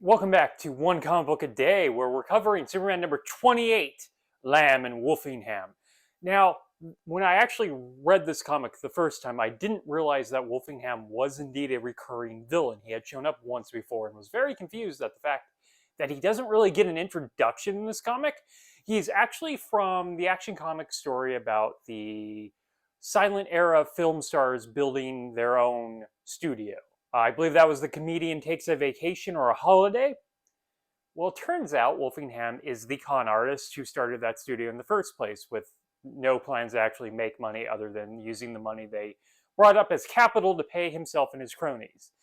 Welcome back to One Comic Book a Day, where we're covering Superman number 28, Lamb and Wolfingham. Now, when I actually read this comic the first time, I didn't realize that Wolfingham was indeed a recurring villain. He had shown up once before and was very confused at the fact that he doesn't really get an introduction in this comic. He's actually from the Action Comics story about the silent era film stars building their own studio. I believe that was The Comedian Takes a Vacation or a Holiday. Well, it turns out Wolfingham is the con artist who started that studio in the first place with no plans to actually make money other than using the money they brought up as capital to pay himself and his cronies.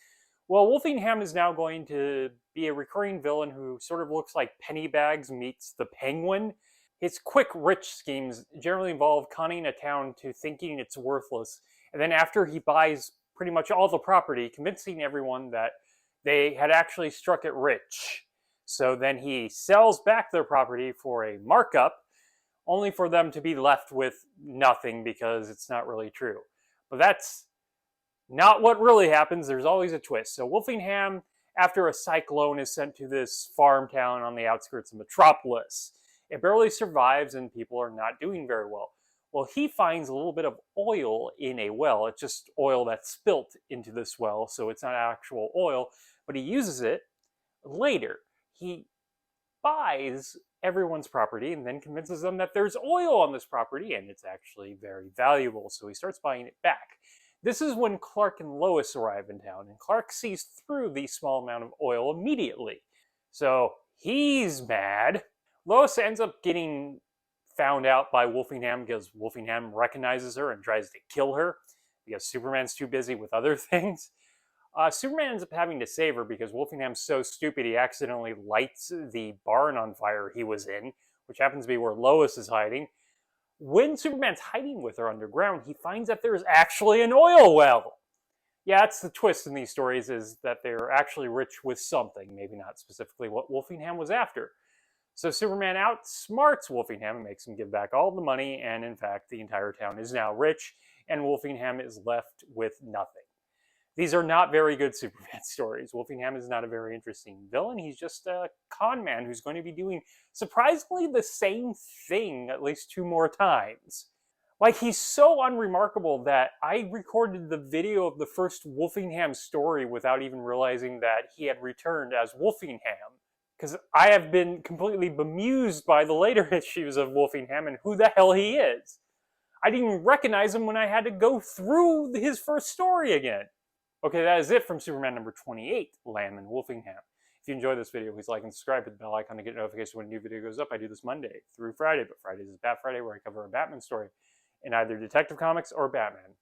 Well, Wolfingham is now going to be a recurring villain who sort of looks like Pennybags meets the Penguin. His quick rich schemes generally involve conning a town to thinking it's worthless, and then after he buys pretty much all the property, convincing everyone that they had actually struck it rich. So then he sells back their property for a markup, only for them to be left with nothing because it's not really true. But that's not what really happens. There's always a twist. So Wolfingham, after a cyclone, is sent to this farm town on the outskirts of Metropolis. It barely survives and people are not doing very well. Well, he finds a little bit of oil in a well. It's just oil that's spilt into this well, so it's not actual oil, but he uses it later. He buys everyone's property and then convinces them that there's oil on this property and it's actually very valuable, so he starts buying it back. This is when Clark and Lois arrive in town, and Clark sees through the small amount of oil immediately. So he's mad. Lois ends up getting found out by Wolfingham because Wolfingham recognizes her and tries to kill her because Superman's too busy with other things. Superman ends up having to save her because Wolfingham's so stupid he accidentally lights the barn on fire he was in, which happens to be where Lois is hiding. When Superman's hiding with her underground, he finds that there's actually an oil well. Yeah, that's the twist in these stories, is that they're actually rich with something, maybe not specifically what Wolfingham was after. So Superman outsmarts Wolfingham and makes him give back all the money, and in fact, the entire town is now rich, and Wolfingham is left with nothing. These are not very good Superman stories. Wolfingham is not a very interesting villain. He's just a con man who's going to be doing surprisingly the same thing at least 2 more times. Like, he's so unremarkable that I recorded the video of the first Wolfingham story without even realizing that he had returned as Wolfingham, because I have been completely bemused by the later issues of Wolfingham and who the hell he is. I didn't even recognize him when I had to go through his first story again. Okay, that is it from Superman number 28, Lamb and Wolfingham. If you enjoyed this video, please like and subscribe, hit the bell icon to get notifications when a new video goes up. I do this Monday through Friday, but Fridays is Bat Friday, where I cover a Batman story in either Detective Comics or Batman.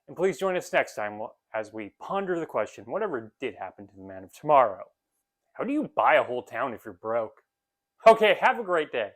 And please join us next time as we ponder the question, whatever did happen to the Man of Tomorrow? How do you buy a whole town if you're broke? Okay, have a great day.